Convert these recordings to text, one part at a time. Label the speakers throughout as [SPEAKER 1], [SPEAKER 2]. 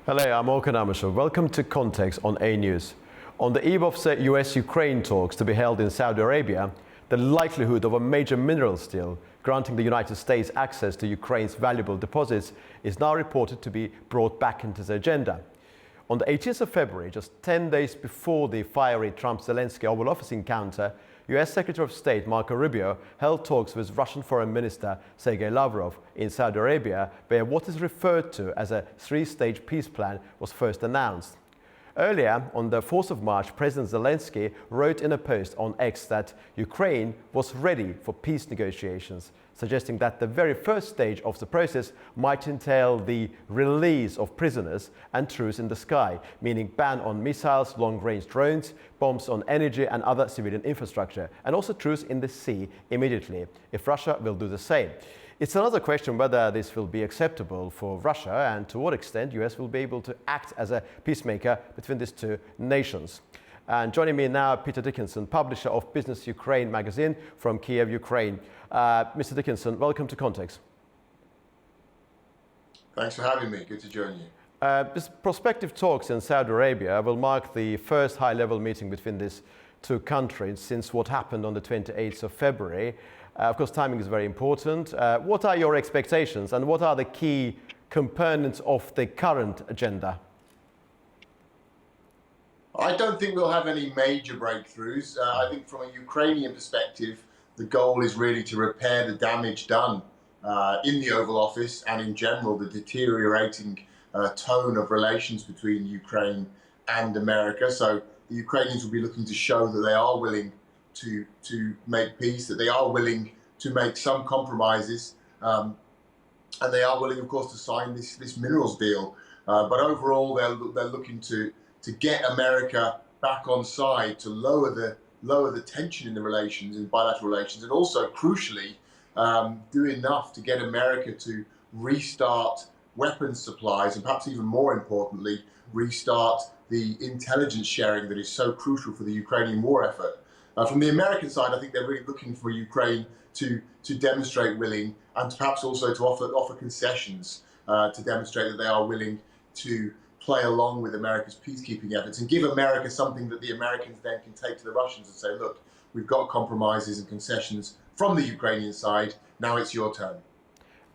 [SPEAKER 1] Hello, I'm Orkhan Amashov. Welcome to Context on A News. On the eve of the US-Ukraine talks to be held in Saudi Arabia, the likelihood of a major minerals deal granting the United States access to Ukraine's valuable deposits is now reported to be brought back into the agenda. On the 18th of February, just 10 days before the fiery Trump-Zelensky Oval Office encounter, US Secretary of State Marco Rubio held talks with Russian Foreign Minister Sergei Lavrov in Saudi Arabia, where what is referred to as a three-stage peace plan was first announced. Earlier, on the 4th of March, President Zelensky wrote in a post on X that Ukraine was ready for peace negotiations, suggesting that the very first stage of the process might entail the release of prisoners and truce in the sky, meaning ban on missiles, long-range drones, bombs on energy and other civilian infrastructure, and also truce in the sea immediately, if Russia will do the same. It's another question whether this will be acceptable for Russia and to what extent the US will be able to act as a peacemaker between these two nations. And joining me now, Peter Dickinson, publisher of Business Ukraine magazine from Kiev, Ukraine. Mr. Dickinson, welcome to Context.
[SPEAKER 2] Thanks for having me. Good to join you.
[SPEAKER 1] This prospective talks in Saudi Arabia will mark the first high-level meeting between these two countries since what happened on the 28th of February. Of course, timing is very important. What are your expectations and what are the key components of the current agenda?
[SPEAKER 2] I don't think we'll have any major breakthroughs. I think from a Ukrainian perspective, the goal is really to repair the damage done in the Oval Office and in general the deteriorating tone of relations between Ukraine and America. So the Ukrainians will be looking to show that they are willing to make peace, that they are willing to make some compromises, and they are willing, of course, to sign this minerals deal. But overall, they're looking to get America back on side, to lower the tension in the relations, in bilateral relations, and also crucially do enough to get America to restart weapons supplies, and perhaps even more importantly, restart the intelligence sharing that is so crucial for the Ukrainian war effort. From the American side, I think they're really looking for Ukraine to demonstrate willing and perhaps also to offer concessions to demonstrate that they are willing to play along with America's peacekeeping efforts and give America something that the Americans then can take to the Russians and say, look, we've got compromises and concessions from the Ukrainian side, now it's your turn.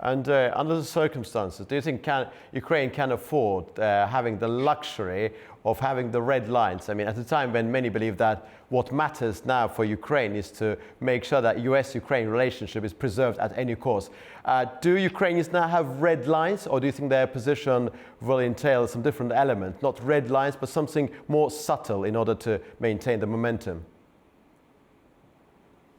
[SPEAKER 1] And under the circumstances, do you think Ukraine can afford having the luxury of having the red lines? I mean, at a time when many believe that what matters now for Ukraine is to make sure that US-Ukraine relationship is preserved at any cost. Do Ukrainians now have red lines, or do you think their position will entail some different element, not red lines, but something more subtle in order to maintain the momentum?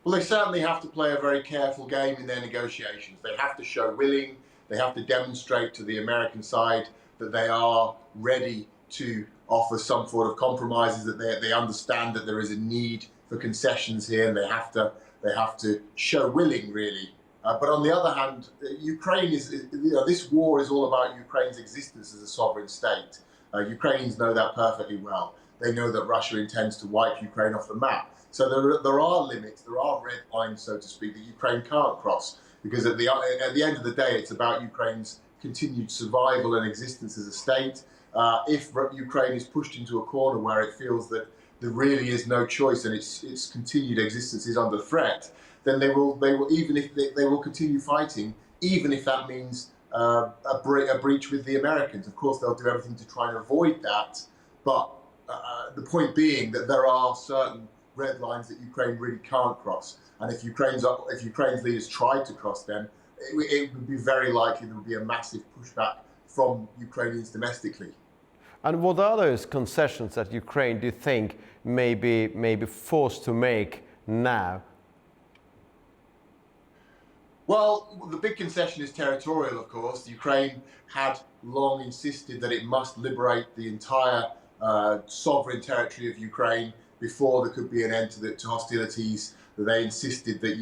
[SPEAKER 2] Well, they certainly have to play a very careful game in their negotiations. They have to show willing, they have to demonstrate to the American side that they are ready to offer some sort of compromises, that they understand that there is a need for concessions here, and they have to show willing, really. But on the other hand, Ukraine is, this war is all about Ukraine's existence as a sovereign state. Ukrainians know that perfectly well. They know that Russia intends to wipe Ukraine off the map. So there are limits, there are red lines, so to speak, that Ukraine can't cross, because at the end of the day, it's about Ukraine's continued survival and existence as a state. If Ukraine is pushed into a corner where it feels that there really is no choice and its continued existence is under threat, then they will continue fighting, even if that means a breach with the Americans. Of course, they'll do everything to try and avoid that, but the point being that there are certain red lines that Ukraine really can't cross, and if Ukraine's leaders tried to cross them, it would be very likely there would be a massive pushback from Ukrainians domestically.
[SPEAKER 1] And what are those concessions that Ukraine, do you think, may be forced to make now?
[SPEAKER 2] Well, the big concession is territorial, of course. Ukraine had long insisted that it must liberate the entire sovereign territory of Ukraine before there could be an end to hostilities. They insisted that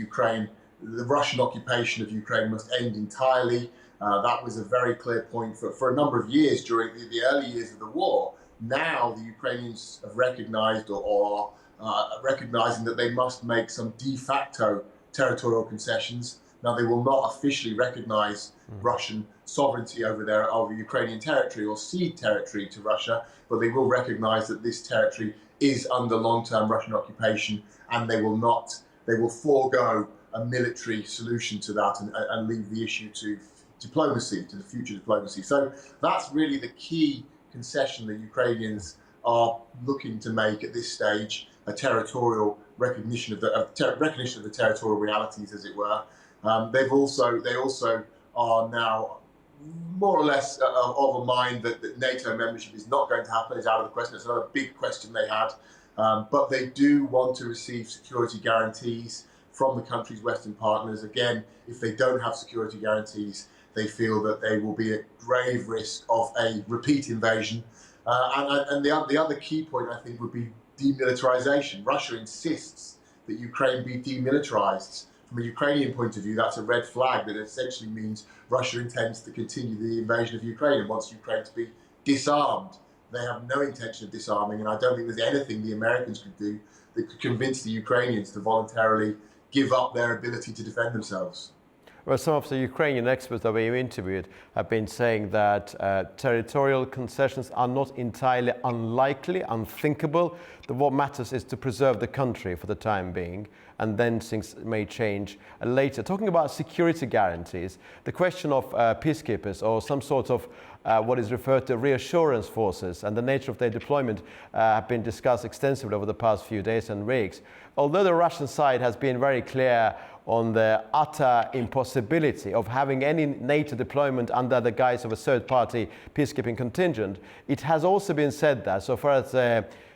[SPEAKER 2] the Russian occupation of Ukraine must end entirely. That was a very clear point for a number of years during the early years of the war. Now the Ukrainians have recognized or are recognizing that they must make some de facto territorial concessions. Now, they will not officially recognize Russian sovereignty over Ukrainian territory or cede territory to Russia, but they will recognize that this territory is under long-term Russian occupation, and they will forego a military solution to that and leave the issue to diplomacy, to the future diplomacy. So that's really the key concession that Ukrainians are looking to make at this stage, a territorial recognition of the territorial realities, as it were. They also are now more or less of a mind that NATO membership is not going to happen, is out of the question. It's another big question they had. But they do want to receive security guarantees from the country's Western partners. Again, if they don't have security guarantees, they feel that they will be at grave risk of a repeat invasion. And the other key point, I think, would be demilitarization. Russia insists that Ukraine be demilitarized. From a Ukrainian point of view, that's a red flag that essentially means Russia intends to continue the invasion of Ukraine and wants Ukraine to be disarmed. They have no intention of disarming, and I don't think there's anything the Americans could do that could convince the Ukrainians to voluntarily give up their ability to defend themselves.
[SPEAKER 1] Well, some of the Ukrainian experts that we interviewed have been saying that territorial concessions are not entirely unlikely, unthinkable. That what matters is to preserve the country for the time being, and then things may change later. Talking about security guarantees, the question of peacekeepers or some sort of what is referred to reassurance forces and the nature of their deployment have been discussed extensively over the past few days and weeks. Although the Russian side has been very clear on the utter impossibility of having any NATO deployment under the guise of a third-party peacekeeping contingent, it has also been said that, so far as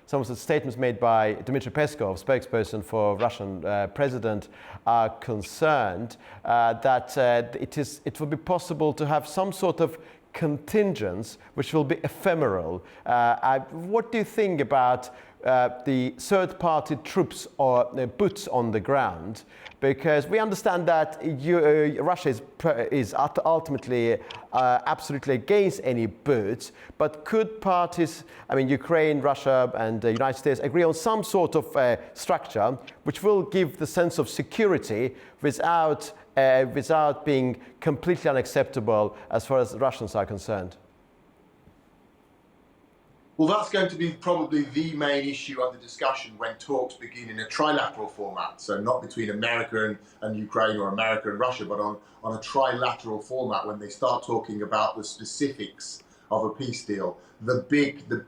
[SPEAKER 1] some of the statements made by Dmitry Peskov, spokesperson for Russian president, are concerned, that it will be possible to have some sort of contingents which will be ephemeral. What do you think about the third-party troops or boots on the ground? Because we understand that Russia is ultimately absolutely against any boots, but could parties, I mean Ukraine, Russia and the United States, agree on some sort of structure which will give the sense of security without being completely unacceptable as far as the Russians are concerned?
[SPEAKER 2] Well, that's going to be probably the main issue under discussion when talks begin in a trilateral format. So not between America and Ukraine or America and Russia, but on a trilateral format when they start talking about the specifics of a peace deal. The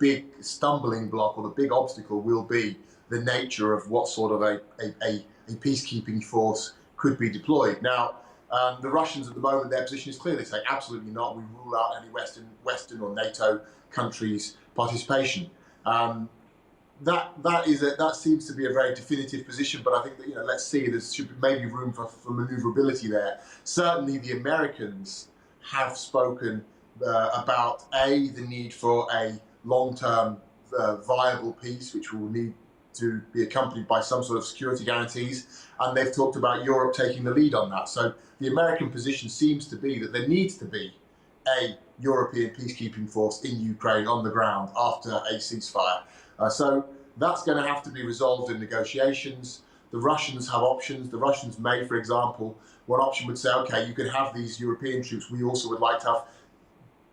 [SPEAKER 2] big stumbling block or the big obstacle will be the nature of what sort of a peacekeeping force could be deployed. Now, the Russians at the moment, their position is clear. They say absolutely not. We rule out any Western or NATO countries' participation. That seems to be a very definitive position, but I think that let's see. There should be maybe room for manoeuvrability there. Certainly, the Americans have spoken about the need for a long-term viable peace, which will need to be accompanied by some sort of security guarantees, and they've talked about Europe taking the lead on that. So the American position seems to be that there needs to be a European peacekeeping force in Ukraine on the ground after a ceasefire. So that's going to have to be resolved in negotiations. The Russians have options. The Russians may, for example, one option would say, okay, you can have these European troops. We also would like to have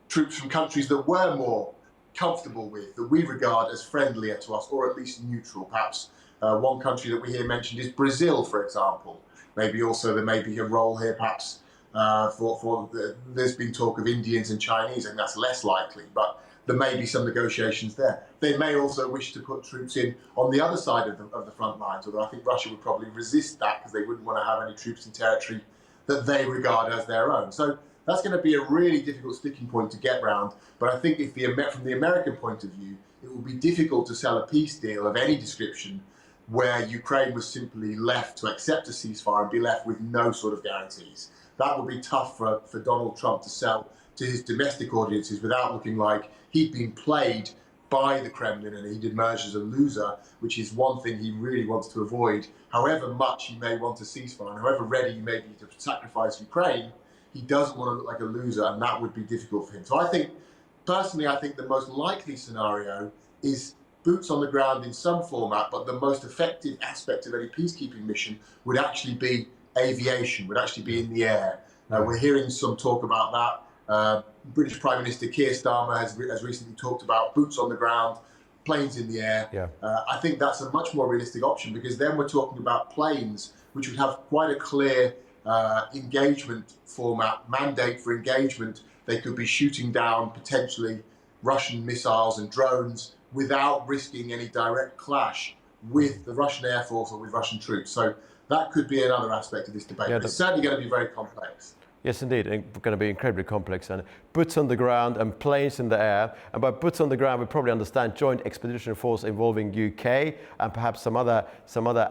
[SPEAKER 2] troops from countries that we're more comfortable with, that we regard as friendlier to us, or at least neutral. Perhaps one country that we hear mentioned is Brazil, for example. Maybe also there may be a role here, perhaps, there's been talk of Indians and Chinese, and that's less likely, but there may be some negotiations there. They may also wish to put troops in on the other side of the front lines, although I think Russia would probably resist that because they wouldn't want to have any troops in territory that they regard as their own. So that's going to be a really difficult sticking point to get round. But I think from the American point of view, it will be difficult to sell a peace deal of any description where Ukraine was simply left to accept a ceasefire and be left with no sort of guarantees. That would be tough for Donald Trump to sell to his domestic audiences without looking like he'd been played by the Kremlin and he'd emerged as a loser, which is one thing he really wants to avoid. However much he may want a ceasefire and however ready he may be to sacrifice Ukraine, he doesn't want to look like a loser, and that would be difficult for him. So I think the most likely scenario is boots on the ground in some format, but the most effective aspect of any peacekeeping mission would actually be aviation, would actually be in the air. We're hearing some talk about that. British Prime Minister Keir Starmer has recently talked about boots on the ground, planes in the air.
[SPEAKER 1] Yeah.
[SPEAKER 2] I think that's a much more realistic option, because then we're talking about planes which would have quite a clear engagement format, mandate for engagement. They could be shooting down potentially Russian missiles and drones without risking any direct clash with the Russian Air Force or with Russian troops. So that could be another aspect of this debate.
[SPEAKER 1] Yeah,
[SPEAKER 2] but it's certainly going to be very complex.
[SPEAKER 1] Yes, indeed, it's going to be incredibly complex, and boots on the ground and planes in the air. And by boots on the ground, we probably understand joint expeditionary force involving UK and perhaps some other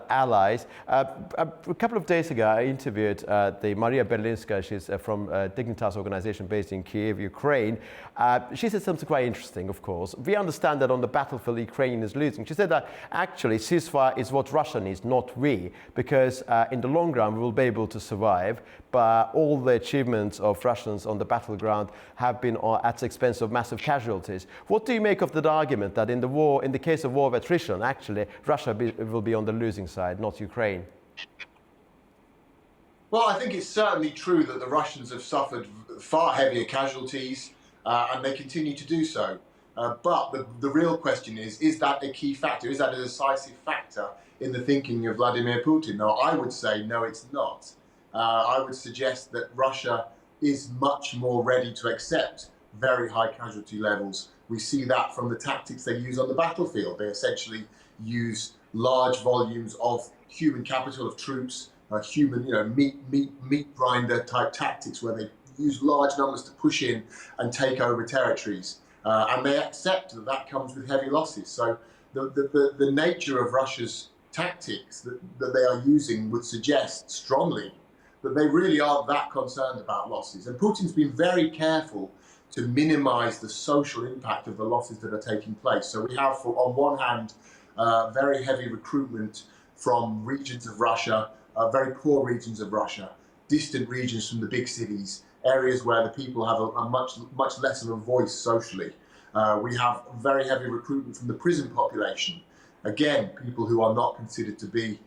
[SPEAKER 1] allies. A couple of days ago, I interviewed the Maria Berlinska. She's from Dignitas organization based in Kiev, Ukraine. She said something quite interesting, of course. We understand that on the battlefield, Ukraine is losing. She said that actually ceasefire is what Russia needs, not we, because in the long run, we will be able to survive, but all the achievements of Russians on the battleground have been at the expense of massive casualties. What do you make of that argument that in the case of war of attrition, actually Russia will be on the losing side, not Ukraine?
[SPEAKER 2] Well, I think it's certainly true that the Russians have suffered far heavier casualties, and they continue to do so. But the real question is that a key factor? Is that a decisive factor in the thinking of Vladimir Putin? Now, I would say no, it's not. I would suggest that Russia is much more ready to accept very high casualty levels. We see that from the tactics they use on the battlefield. They essentially use large volumes of human capital, of troops, human, meat grinder type tactics, where they use large numbers to push in and take over territories. And they accept that that comes with heavy losses. So the nature of Russia's tactics that they are using would suggest strongly that they really aren't that concerned about losses. And Putin's been very careful to minimize the social impact of the losses that are taking place. So we have, on one hand, very heavy recruitment from regions of Russia, very poor regions of Russia, distant regions from the big cities, areas where the people have a much less of a voice socially. We have very heavy recruitment from the prison population. Again, people who are not considered to be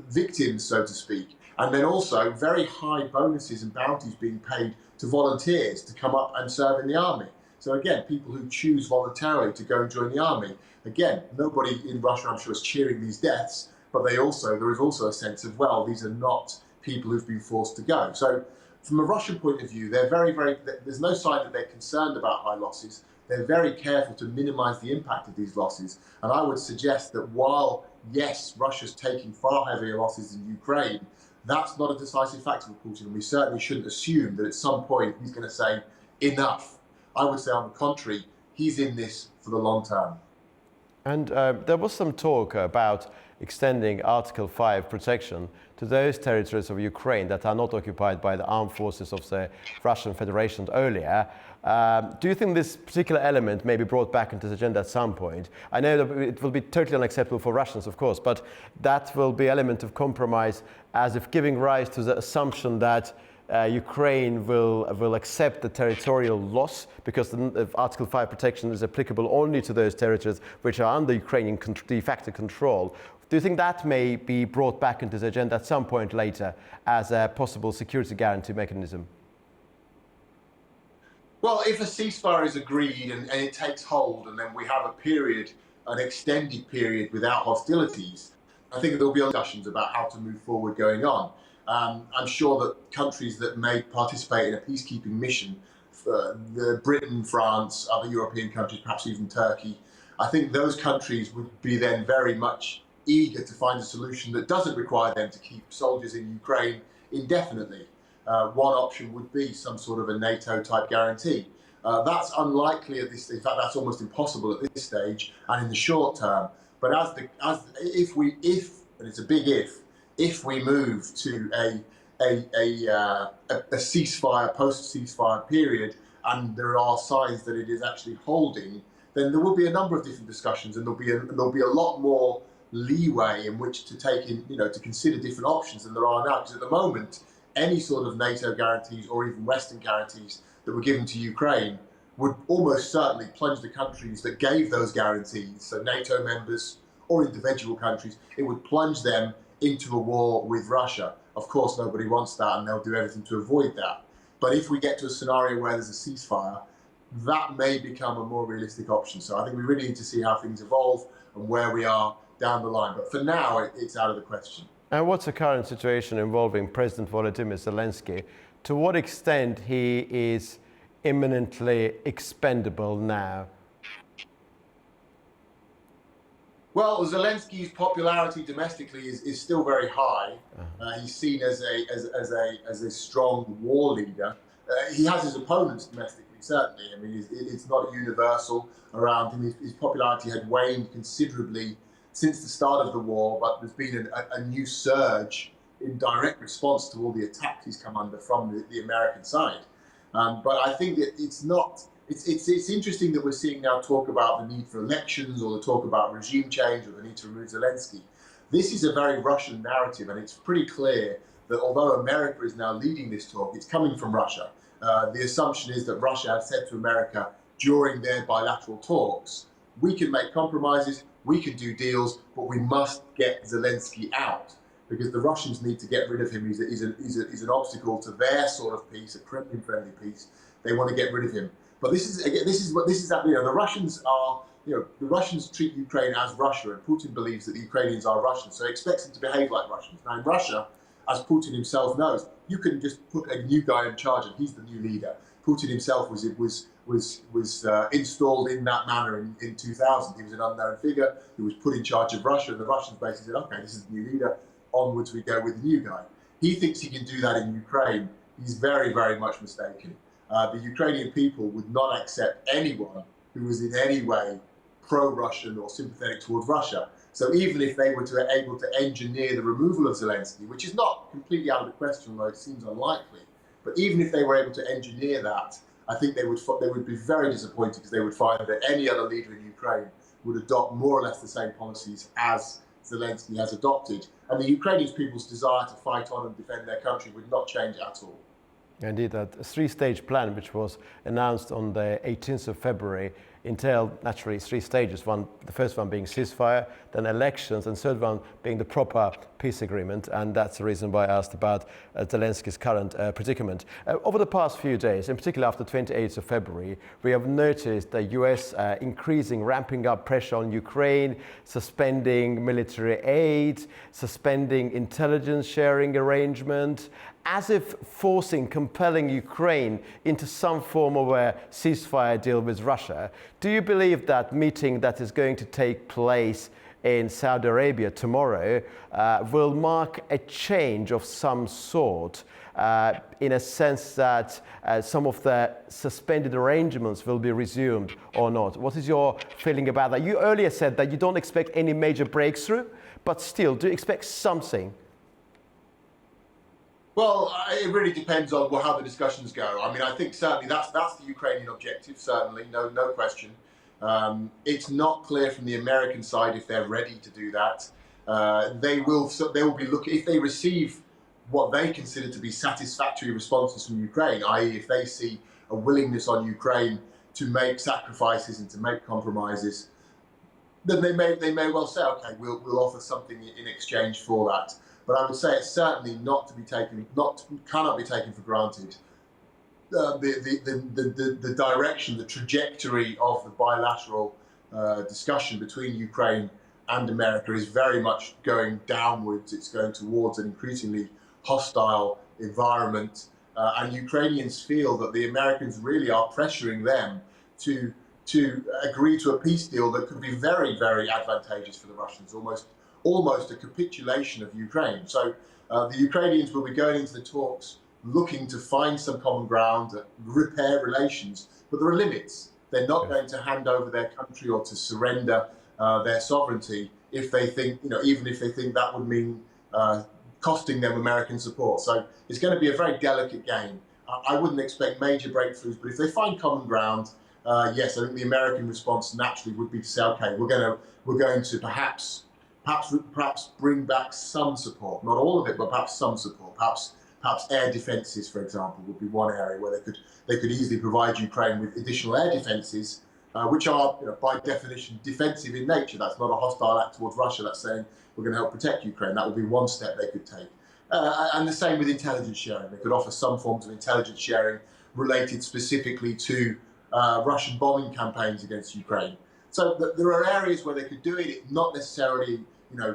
[SPEAKER 2] victims, so to speak. And then also very high bonuses and bounties being paid to volunteers to come up and serve in the army. So again, people who choose voluntarily to go and join the army. Again, nobody in Russia, I'm sure, is cheering these deaths, but there is also a sense of, well, these are not people who've been forced to go. So from a Russian point of view, they're there's no sign that they're concerned about high losses. They're very careful to minimize the impact of these losses. And I would suggest that while, yes, Russia's taking far heavier losses in Ukraine, that's not a decisive factor for Putin. We certainly shouldn't assume that at some point he's going to say, enough. I would say, on the contrary, he's in this for the long term.
[SPEAKER 1] And there was some talk about extending Article 5 protection to those territories of Ukraine that are not occupied by the armed forces of the Russian Federation earlier. Do you think this particular element may be brought back into the agenda at some point? I know that it will be totally unacceptable for Russians, of course, but that will be an element of compromise, as if giving rise to the assumption that Ukraine will accept the territorial loss, because the Article 5 protection is applicable only to those territories which are under Ukrainian de facto control. Do you think that may be brought back into the agenda at some point later as a possible security guarantee mechanism?
[SPEAKER 2] Well, if a ceasefire is agreed and it takes hold, and then we have a period, an extended period without hostilities, I think there'll be discussions about how to move forward going on. I'm sure that countries that may participate in a peacekeeping mission, Britain, France, other European countries, perhaps even Turkey, I think those countries would be then very much eager to find a solution that doesn't require them to keep soldiers in Ukraine indefinitely. One option would be some sort of a NATO-type guarantee. That's unlikely at this stage. In fact, that's almost impossible at this stage and in the short term. But if, and it's a big if we move to a ceasefire, post-ceasefire period, and there are signs that it is actually holding, then there will be a number of different discussions, and there'll be a lot more leeway in which to take in, to consider different options than there are now. Because at the moment, any sort of NATO guarantees or even Western guarantees that were given to Ukraine would almost certainly plunge the countries that gave those guarantees, so NATO members or individual countries, it would plunge them into a war with Russia. Of course, nobody wants that, and they'll do everything to avoid that. But if we get to a scenario where there's a ceasefire, that may become a more realistic option. So I think we really need to see how things evolve and where we are down the line. But for now, it's out of the question.
[SPEAKER 1] And what's the current situation involving President Volodymyr Zelensky? To what extent he is imminently expendable now?
[SPEAKER 2] Well, Zelensky's popularity domestically is still very high. He's seen as a strong war leader. He has his opponents domestically, certainly. I mean, it's not universal around him. His popularity had waned considerably since the start of the war, but there's been a new surge in direct response to all the attacks he's come under from the American side. But I think that it's interesting that we're seeing now talk about the need for elections or the talk about regime change or the need to remove Zelensky. This is a very Russian narrative, and it's pretty clear that although America is now leading this talk, it's coming from Russia. The assumption is that Russia has said to America during their bilateral talks, we can make compromises, we can do deals, but we must get Zelensky out, because the Russians need to get rid of him. He's an obstacle to their sort of peace, a Kremlin-friendly peace. They want to get rid of him. But this is happening. The Russians are, the Russians treat Ukraine as Russia, and Putin believes that the Ukrainians are Russians, so he expects them to behave like Russians. Now, in Russia, as Putin himself knows, you can just put a new guy in charge, and he's the new leader. Putin himself was installed in that manner in 2000. He was an unknown figure who was put in charge of Russia, and the Russians basically said, okay, this is the new leader, onwards we go with the new guy. He thinks he can do that in Ukraine. He's very, very much mistaken. The Ukrainian people would not accept anyone who was in any way pro-Russian or sympathetic towards Russia. So even if they were able to engineer the removal of Zelensky, which is not completely out of the question, although it seems unlikely, but even if they were able to engineer that, I think they would be very disappointed, because they would find that any other leader in Ukraine would adopt more or less the same policies as Zelensky has adopted. And the Ukrainian people's desire to fight on and defend their country would not change at all.
[SPEAKER 1] Indeed, that three-stage plan, which was announced on the 18th of February, entailed naturally three stages. The first one being ceasefire, then elections, and third one being the proper peace agreement. And that's the reason why I asked about Zelensky's current predicament. Over the past few days, in particular after 28th of February, we have noticed the US ramping up pressure on Ukraine, suspending military aid, suspending intelligence sharing arrangement, as if compelling Ukraine into some form of a ceasefire deal with Russia. Do you believe that meeting that is going to take place in Saudi Arabia tomorrow will mark a change of some sort, in a sense that some of the suspended arrangements will be resumed or not? What is your feeling about that? You earlier said that you don't expect any major breakthrough, but still, do you expect something?
[SPEAKER 2] Well, it really depends on how the discussions go. I mean, I think certainly that's the Ukrainian objective, certainly, no question. It's not clear from the American side if they're ready to do that. They will be looking, if they receive what they consider to be satisfactory responses from Ukraine, i.e. if they see a willingness on Ukraine to make sacrifices and to make compromises, then they may well say, okay, we'll offer something in exchange for that. But I would say it's certainly cannot be taken for granted. The direction, the trajectory of the bilateral discussion between Ukraine and America is very much going downwards. It's going towards an increasingly hostile environment, and Ukrainians feel that the Americans really are pressuring them to agree to a peace deal that could be very, very advantageous for the Russians, almost a capitulation of Ukraine. So the Ukrainians will be going into the talks looking to find some common ground, repair relations, but there are limits. They're not going to hand over their country or to surrender their sovereignty if they think, even if they think that would mean costing them American support. So it's going to be a very delicate game. I wouldn't expect major breakthroughs, but if they find common ground, yes, I think the American response naturally would be to say, okay, we're going to perhaps bring back some support, not all of it, but perhaps some support. Perhaps air defences, for example, would be one area where they could easily provide Ukraine with additional air defences which are, by definition, defensive in nature. That's not a hostile act towards Russia. That's saying we're going to help protect Ukraine. That would be one step they could take. And the same with intelligence sharing. They could offer some forms of intelligence sharing related specifically to Russian bombing campaigns against Ukraine. So there are areas where they could do it, not necessarily,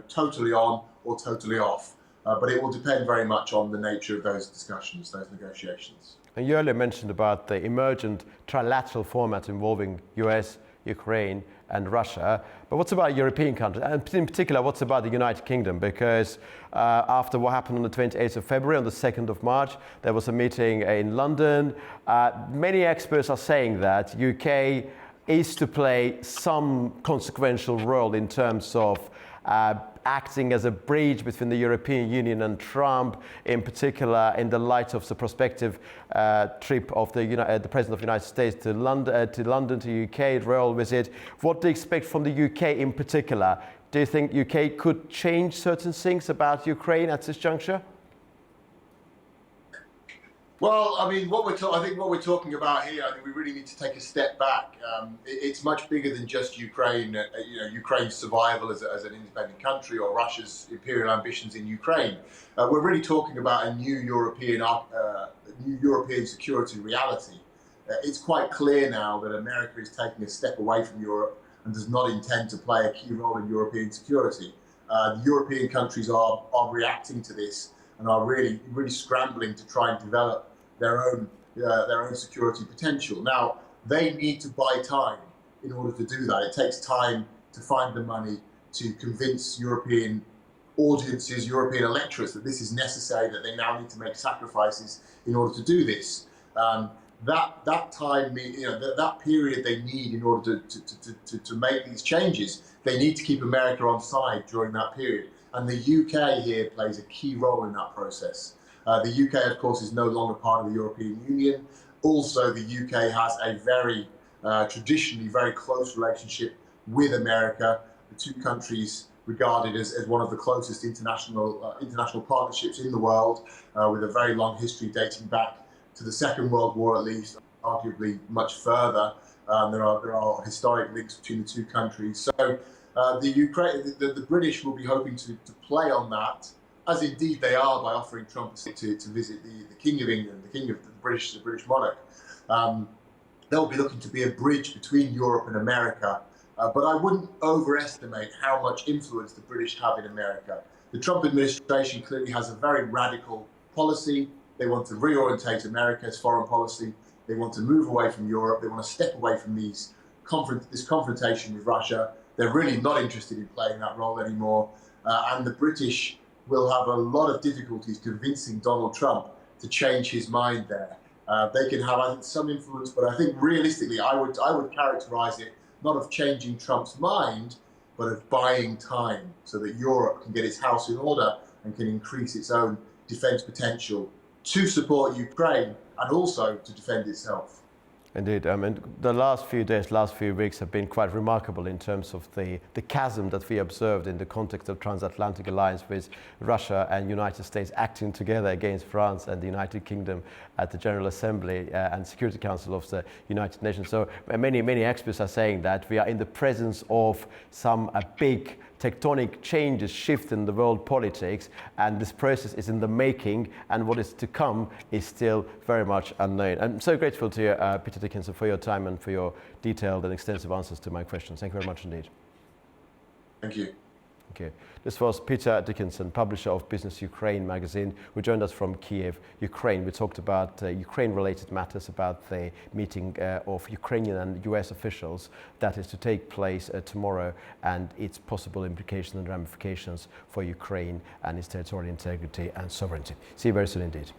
[SPEAKER 2] totally on or totally off. But it will depend very much on the nature of those discussions, those negotiations.
[SPEAKER 1] And you earlier mentioned about the emergent trilateral format involving US, Ukraine and Russia. But what's about European countries? And in particular, what's about the United Kingdom? Because after what happened on the 28th of February, on the 2nd of March, there was a meeting in London. Many experts are saying that UK is to play some consequential role in terms of acting as a bridge between the European Union and Trump, in particular in the light of the prospective trip of the President of the United States to London, to UK, royal visit. What do you expect from the UK in particular? Do you think UK could change certain things about Ukraine at this juncture?
[SPEAKER 2] Well, I mean, I think what we're talking about here, I think we really need to take a step back. It's much bigger than just Ukraine, Ukraine's survival as an independent country or Russia's imperial ambitions in Ukraine. We're really talking about a new European security reality. It's quite clear now that America is taking a step away from Europe and does not intend to play a key role in European security. The European countries are reacting to this and are really scrambling to try and develop their own security potential. Now, they need to buy time in order to do that. It takes time to find the money to convince European audiences, European electorates that this is necessary, that they now need to make sacrifices in order to do this. That time, that period they need in order to make these changes, they need to keep America on side during that period. And the UK here plays a key role in that process. The UK, of course, is no longer part of the European Union. Also, the UK has a very traditionally very close relationship with America. The two countries regarded as one of the closest international partnerships in the world, with a very long history dating back to the Second World War, at least, arguably much further. There are historic links between the two countries. So the British will be hoping to play on that, as indeed they are by offering Trump to visit the King of England, the British monarch. They'll be looking to be a bridge between Europe and America. But I wouldn't overestimate how much influence the British have in America. The Trump administration clearly has a very radical policy. They want to reorientate America's foreign policy. They want to move away from Europe. They want to step away from this confrontation with Russia. They're really not interested in playing that role anymore. And the British will have a lot of difficulties convincing Donald Trump to change his mind there. They can have, I think, some influence, but I think realistically, I would characterize it not of changing Trump's mind, but of buying time so that Europe can get its house in order and can increase its own defense potential to support Ukraine and also to defend itself.
[SPEAKER 1] Indeed. And the last few days, last few weeks have been quite remarkable in terms of the chasm that we observed in the context of transatlantic alliance with Russia and United States acting together against France and the United Kingdom at the General Assembly and Security Council of the United Nations. So many experts are saying that we are in the presence of some big tectonic changes, shift in the world politics, and this process is in the making, and what is to come is still very much unknown. I'm so grateful to you, Peter Dickinson, for your time and for your detailed and extensive answers to my questions. Thank you very much indeed.
[SPEAKER 2] Thank you.
[SPEAKER 1] Thank you. This was Peter Dickinson, publisher of Business Ukraine magazine, who joined us from Kiev, Ukraine. We talked about Ukraine-related matters, about the meeting of Ukrainian and US officials that is to take place tomorrow, and its possible implications and ramifications for Ukraine and its territorial integrity and sovereignty. See you very soon indeed.